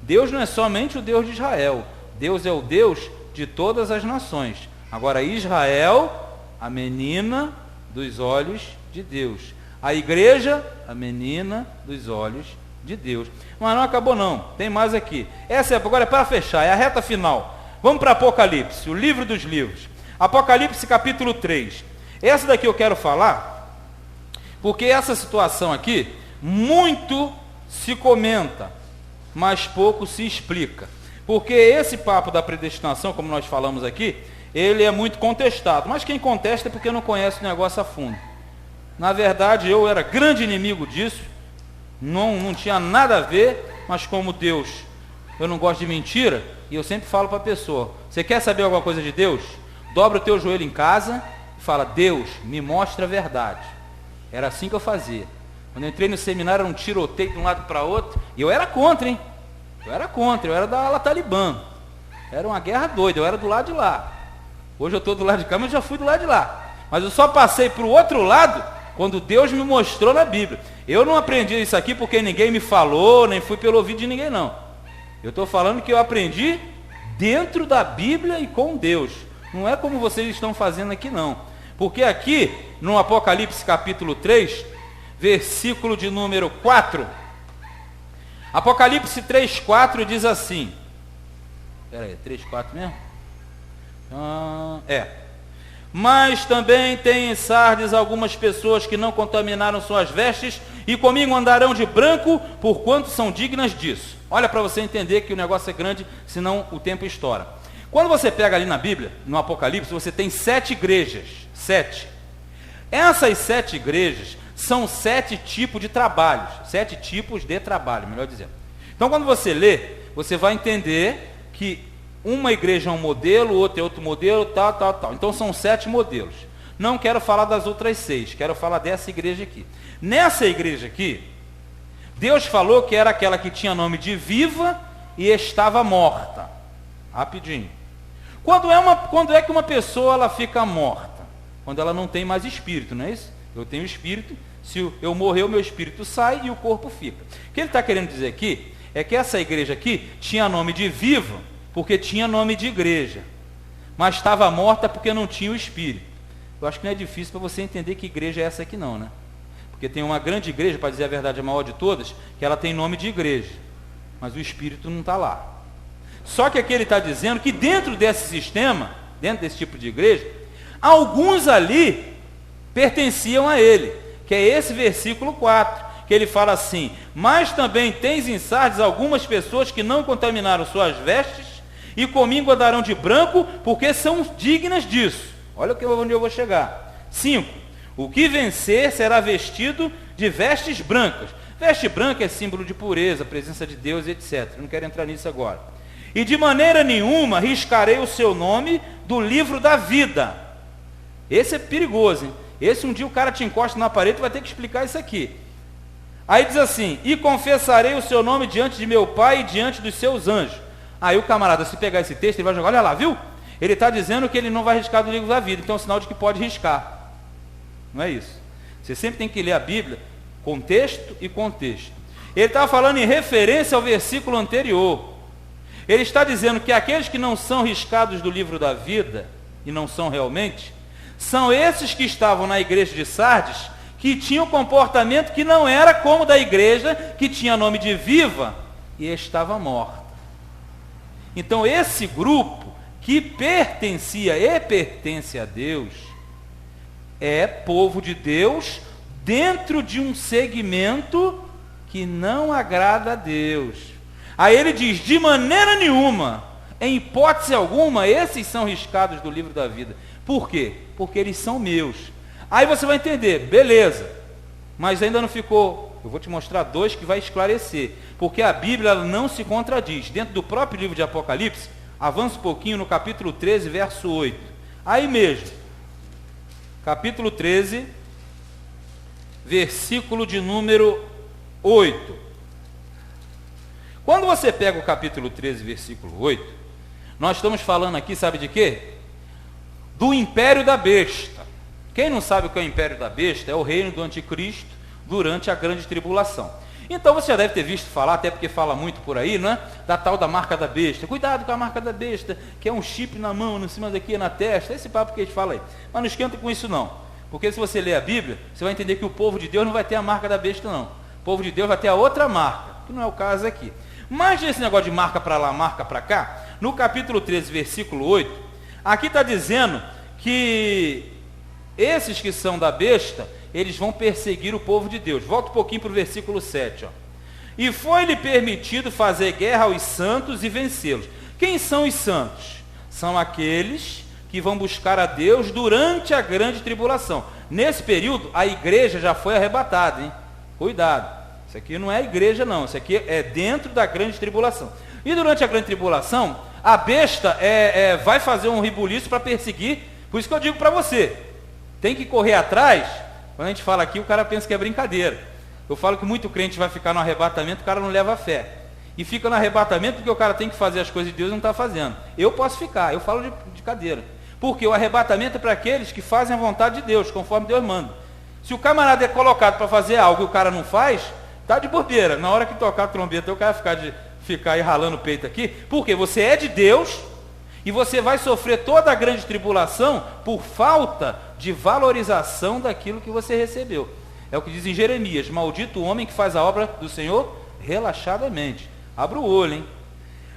Deus não é somente o Deus de Israel. Deus é o Deus de todas as nações. Agora, Israel, a menina dos olhos de Deus. A igreja, a menina dos olhos de Deus. Mas não acabou não, tem mais aqui. Essa agora é para fechar, é a reta final. Vamos para Apocalipse, o livro dos livros. Apocalipse capítulo 3. Essa daqui eu quero falar, porque essa situação aqui, muito se comenta, mas pouco se explica. Porque esse papo da predestinação, como nós falamos aqui, ele é muito contestado. Mas quem contesta é porque não conhece o negócio a fundo. Na verdade, eu era grande inimigo disso, não tinha nada a ver, mas como Deus, eu não gosto de mentira, e eu sempre falo para a pessoa, você quer saber alguma coisa de Deus? Dobra o teu joelho em casa e fala, Deus, me mostra a verdade. Era assim que eu fazia. Quando eu entrei no seminário, era um tiroteio de um lado para outro, e eu era contra, hein? Eu era da ala Talibã. Era uma guerra doida, eu era do lado de lá. Hoje eu estou do lado de cá, mas já fui do lado de lá. Mas eu só passei para o outro lado quando Deus me mostrou na Bíblia. Eu não aprendi isso aqui porque ninguém me falou, nem fui pelo ouvido de ninguém, não. Eu estou falando que eu aprendi dentro da Bíblia e com Deus. Não é como vocês estão fazendo aqui, não. Porque aqui, no Apocalipse capítulo 3, versículo de número 4, Apocalipse 3:4 diz assim, espera aí, 3:4 mesmo? Mas também tem em Sardes algumas pessoas que não contaminaram suas vestes e comigo andarão de branco, porquanto são dignas disso. Olha para você entender que o negócio é grande, senão o tempo estoura. Quando você pega ali na Bíblia, no Apocalipse, você tem 7 igrejas. 7. Essas 7 igrejas são 7 tipos de trabalhos. 7 tipos de trabalho, melhor dizendo. Então, quando você lê, você vai entender que uma igreja é um modelo, outra é outro modelo, tal. Então, são 7 modelos. Não quero falar das outras 6, quero falar dessa igreja aqui. Nessa igreja aqui, Deus falou que era aquela que tinha nome de viva e estava morta. Rapidinho. Quando é que uma pessoa ela fica morta? Quando ela não tem mais espírito, não é isso? Eu tenho espírito, se eu morrer, o meu espírito sai e o corpo fica. O que ele está querendo dizer aqui é que essa igreja aqui tinha nome de viva, porque tinha nome de igreja, mas estava morta porque não tinha o espírito. Eu acho que não é difícil para você entender que igreja é essa aqui não, né? Porque tem uma grande igreja, para dizer a verdade, a maior de todas, que ela tem nome de igreja, mas o espírito não está lá. Só que aqui ele está dizendo que dentro desse sistema, dentro desse tipo de igreja, alguns ali pertenciam a ele, que é esse versículo 4, que ele fala assim, mas também tens em Sardes algumas pessoas que não contaminaram suas vestes e comigo andarão de branco, porque são dignas disso. Olha onde eu vou chegar. 5. O que vencer será vestido de vestes brancas. Veste branca é símbolo de pureza, presença de Deus, etc. Não quero entrar nisso agora. E de maneira nenhuma riscarei o seu nome do livro da vida. Esse é perigoso, hein? Esse um dia o cara te encosta na parede e vai ter que explicar isso aqui. Aí diz assim, e confessarei o seu nome diante de meu Pai e diante dos seus anjos. Aí o camarada, se pegar esse texto, ele vai jogar, olha lá, viu? Ele está dizendo que ele não vai riscar do livro da vida, então é um sinal de que pode riscar. Não é isso. Você sempre tem que ler a Bíblia, contexto e contexto. Ele está falando em referência ao versículo anterior. Ele está dizendo que aqueles que não são riscados do livro da vida, e não são realmente, são esses que estavam na igreja de Sardes, que tinham um comportamento que não era como da igreja, que tinha nome de viva e estava morta. Então esse grupo que pertencia e pertence a Deus, é povo de Deus dentro de um segmento que não agrada a Deus. Aí ele diz, de maneira nenhuma, em hipótese alguma, esses são riscados do livro da vida. Por quê? Porque eles são meus. Aí você vai entender, beleza, mas ainda não ficou. Eu vou te mostrar dois que vai esclarecer, porque a Bíblia ela não se contradiz. Dentro do próprio livro de Apocalipse, avança um pouquinho no capítulo 13, verso 8. Aí mesmo, capítulo 13, versículo de número 8. Quando você pega o capítulo 13, versículo 8, nós estamos falando aqui, sabe de quê? Do império da besta. Quem não sabe o que é o império da besta? É o reino do anticristo durante a grande tribulação. Então você já deve ter visto falar, até porque fala muito por aí, não é? Da tal da marca da besta. Cuidado com a marca da besta, que é um chip na mão, em cima daqui, na testa. Esse papo que eles falam aí. Mas não esquenta com isso não. Porque se você ler a Bíblia, você vai entender que o povo de Deus não vai ter a marca da besta não. O povo de Deus vai ter a outra marca, que não é o caso aqui. Mas esse negócio de marca para lá, marca para cá, no capítulo 13, versículo 8, aqui está dizendo que esses que são da besta, eles vão perseguir o povo de Deus. Volta um pouquinho para o versículo 7. Ó. E foi-lhe permitido fazer guerra aos santos e vencê-los. Quem são os santos? São aqueles que vão buscar a Deus durante a grande tribulação. Nesse período, a igreja já foi arrebatada, hein? Cuidado. Isso aqui não é igreja não, isso aqui é dentro da grande tribulação. E durante a grande tribulação, a besta vai fazer um rebuliço para perseguir. Por isso que eu digo para você, tem que correr atrás. Quando a gente fala aqui, o cara pensa que é brincadeira. Eu falo que muito crente vai ficar no arrebatamento, o cara não leva fé. E fica no arrebatamento porque o cara tem que fazer as coisas de Deus e não está fazendo. Eu posso ficar, eu falo de cadeira. Porque o arrebatamento é para aqueles que fazem a vontade de Deus, conforme Deus manda. Se o camarada é colocado para fazer algo e o cara não faz, está de bobeira. Na hora que tocar a trombeta, o cara ficar aí ralando o peito aqui, porque você é de Deus e você vai sofrer toda a grande tribulação por falta de valorização daquilo que você recebeu. É o que diz em Jeremias, maldito o homem que faz a obra do Senhor relaxadamente. Abra o olho, hein?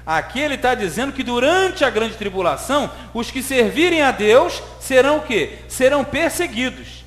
Aqui ele está dizendo que durante a grande tribulação, os que servirem a Deus serão o quê? Serão perseguidos.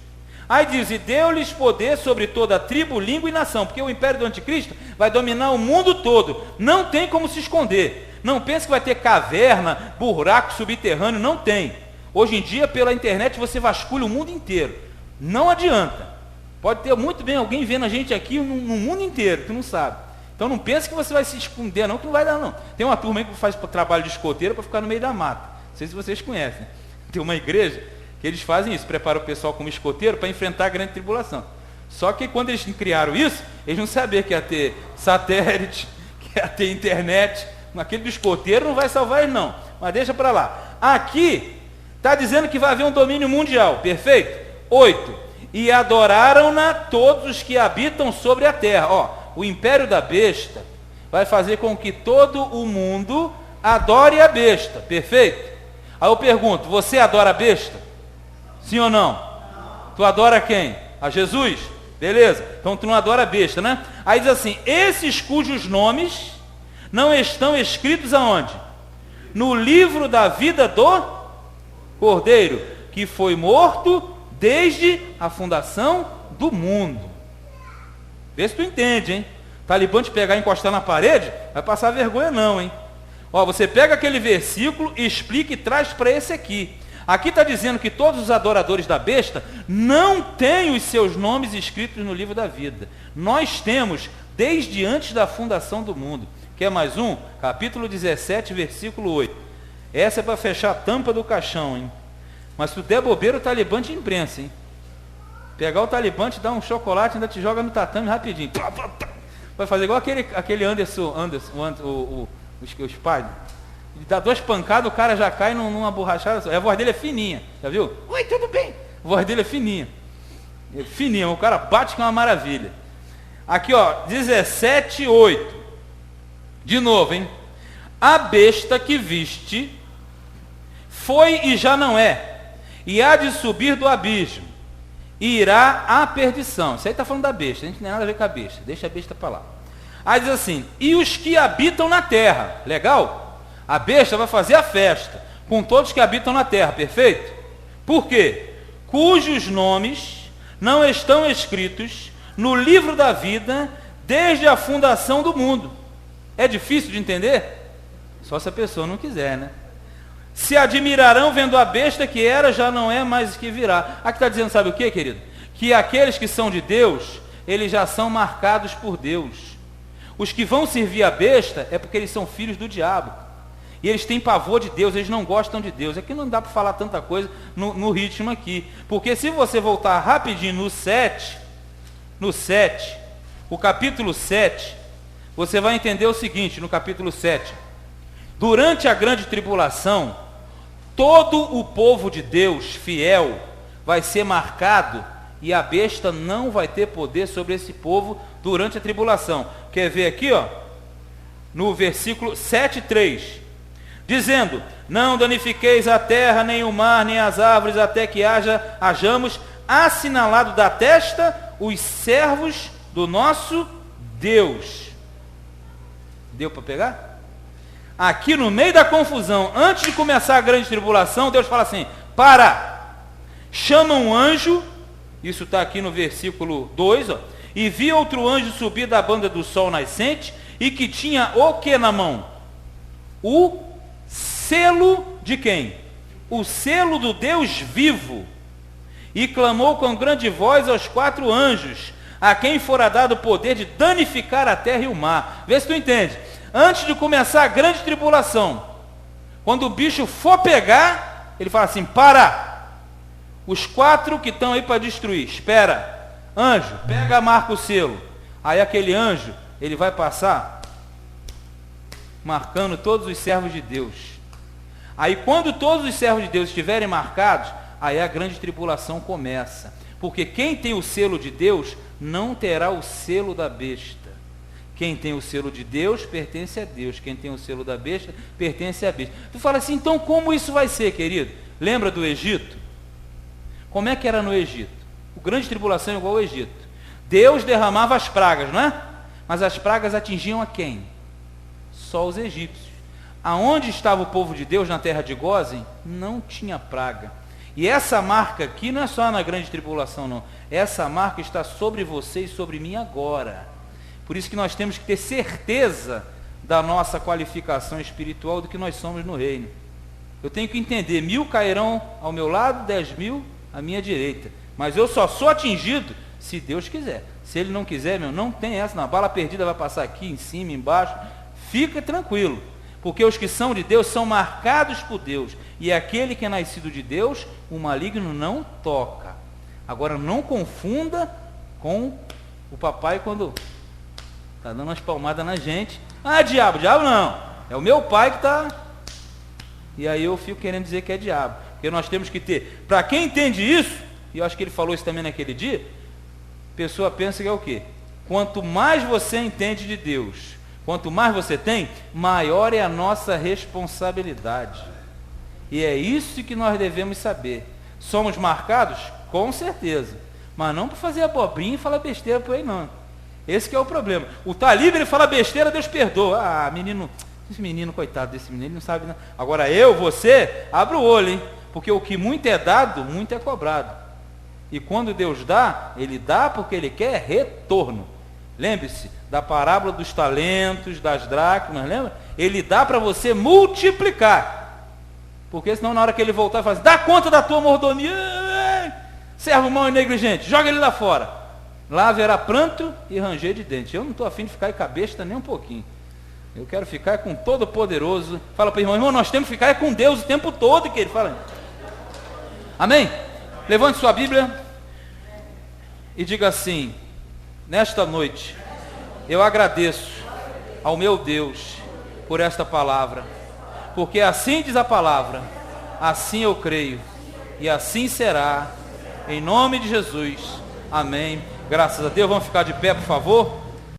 Aí diz, e deu-lhes poder sobre toda a tribo, língua e nação, porque o império do anticristo vai dominar o mundo todo, não tem como se esconder. Não pense que vai ter caverna, buraco subterrâneo, não tem. Hoje em dia, pela internet, você vasculha o mundo inteiro, não adianta. Pode ter muito bem alguém vendo a gente aqui no mundo inteiro, que não sabe. Então não pense que você vai se esconder não, que não vai dar não. Tem uma turma aí que faz trabalho de escoteiro para ficar no meio da mata, não sei se vocês conhecem. Tem uma igreja que eles fazem isso, preparam o pessoal como escoteiro para enfrentar a grande tribulação. Só que quando eles criaram isso, eles não sabiam que ia ter satélite, que ia ter internet. Aquele do escoteiro não vai salvar eles não, mas deixa para lá. Aqui está dizendo que vai haver um domínio mundial, perfeito? 8. E adoraram-na todos os que habitam sobre a terra. Ó, o império da besta vai fazer com que todo o mundo adore a besta, perfeito? Aí eu pergunto, você adora a besta? Sim ou não? Tu adora quem? A Jesus? Beleza, então tu não adora a besta, né? Aí diz assim, esses cujos nomes não estão escritos aonde? No livro da vida do Cordeiro, que foi morto desde a fundação do mundo. Vê se tu entende, hein? Talibã te pegar e encostar na parede, vai passar vergonha não, hein? Ó, você pega aquele versículo, explica e traz para esse aqui. Aqui está dizendo que todos os adoradores da besta não têm os seus nomes escritos no livro da vida. Nós temos desde antes da fundação do mundo. Quer mais um? Capítulo 17, versículo 8. Essa é para fechar a tampa do caixão, hein? Mas se tu der bobeira, o Talibã te imprensa, hein? Pegar o Talibã, te dá um chocolate, ainda te joga no tatame rapidinho. Vai fazer igual aquele Anderson, o Spider. Ele dá 2 pancadas, o cara já cai numa borrachada só. A voz dele é fininha, já viu? Oi, tudo bem? A voz dele é fininha. É fininha, o cara bate que é uma maravilha. Aqui, ó, 17, 8. De novo, hein? A besta que viste foi e já não é, e há de subir do abismo, e irá à perdição. Isso aí está falando da besta, a gente não tem nada a ver com a besta, deixa a besta para lá. Aí diz assim, e os que habitam na terra, legal? A besta vai fazer a festa com todos que habitam na terra, perfeito? Por quê? Cujos nomes não estão escritos no livro da vida desde a fundação do mundo. É difícil de entender? Só se a pessoa não quiser, né? Se admirarão vendo a besta que era, já não é mais que virá. Aqui está dizendo, sabe o que, querido? Que aqueles que são de Deus, eles já são marcados por Deus. Os que vão servir a besta é porque eles são filhos do diabo. E eles têm pavor de Deus, eles não gostam de Deus. Aqui não dá para falar tanta coisa no ritmo aqui. Porque se você voltar rapidinho no 7, o capítulo 7, você vai entender o seguinte, no capítulo 7. Durante a grande tribulação, todo o povo de Deus fiel vai ser marcado e a besta não vai ter poder sobre esse povo durante a tribulação. Quer ver aqui, ó? No versículo 7:3, dizendo: não danifiqueis a terra, nem o mar, nem as árvores, até que hajamos assinalado da testa os servos do nosso Deus. Deu para pegar? Aqui no meio da confusão, antes de começar a grande tribulação, Deus fala assim: chama um anjo, isso está aqui no versículo 2, ó, e vi outro anjo subir da banda do sol nascente, e que tinha o que na mão? O selo de quem? O selo do Deus vivo. E clamou com grande voz aos 4 anjos, a quem fora dado o poder de danificar a terra e o mar. Vê se tu entende. Antes de começar a grande tribulação, quando o bicho for pegar, ele fala assim: os 4 que estão aí para destruir, espera, anjo, pega, marca o selo. Aí aquele anjo, ele vai passar marcando todos os servos de Deus. Aí quando todos os servos de Deus estiverem marcados, aí a grande tribulação começa. Porque quem tem o selo de Deus não terá o selo da besta. Quem tem o selo de Deus pertence a Deus. Quem tem o selo da besta pertence à besta. Tu fala assim, então como isso vai ser, querido? Lembra do Egito? Como é que era no Egito? O grande tribulação é igual ao Egito. Deus derramava as pragas, não é? Mas as pragas atingiam a quem? Só os egípcios. Aonde estava o povo de Deus, na terra de Gósen, não tinha praga. E essa marca aqui não é só na grande tribulação, não. Essa marca está sobre você e sobre mim agora. Por isso que nós temos que ter certeza da nossa qualificação espiritual, do que nós somos no reino. Eu tenho que entender, 1000 cairão ao meu lado, 10.000 à minha direita. Mas eu só sou atingido se Deus quiser. Se Ele não quiser, não tem essa. A bala perdida vai passar aqui, em cima, embaixo. Fica tranquilo. Porque os que são de Deus são marcados por Deus. E aquele que é nascido de Deus, o maligno não toca. Agora, não confunda com o papai quando está dando umas palmadas na gente. Diabo não. É o meu pai que está... E aí eu fico querendo dizer que é diabo. Porque nós temos que ter... Para quem entende isso, e eu acho que ele falou isso também naquele dia, a pessoa pensa que é o quê? Quanto mais você entende de Deus, quanto mais você tem, maior é a nossa responsabilidade. E é isso que nós devemos saber. Somos marcados? Com certeza. Mas não para fazer abobrinha e falar besteira por aí, não. Esse que é o problema. O tá livre, ele fala besteira, Deus perdoa. Esse menino, coitado desse menino, ele não sabe não. Agora você, abre o olho, hein? Porque o que muito é dado, muito é cobrado. E quando Deus dá, Ele dá porque Ele quer retorno. Lembre-se da parábola dos talentos, das dracmas, lembra? Ele dá para você multiplicar. Porque senão na hora que ele voltar, ele fala assim, dá conta da tua mordomia, servo mau e negligente, joga ele lá fora. Lá haverá pranto e ranger de dentes. Eu não estou afim de ficar com a besta nem um pouquinho. Eu quero ficar com o Todo-Poderoso. Fala para o irmão, nós temos que ficar com Deus o tempo todo, que ele fala. Amém? Levante sua Bíblia e diga assim, nesta noite, eu agradeço ao meu Deus por esta palavra, porque assim diz a palavra, assim eu creio, e assim será, em nome de Jesus. Amém. Graças a Deus. Vamos ficar de pé, por favor.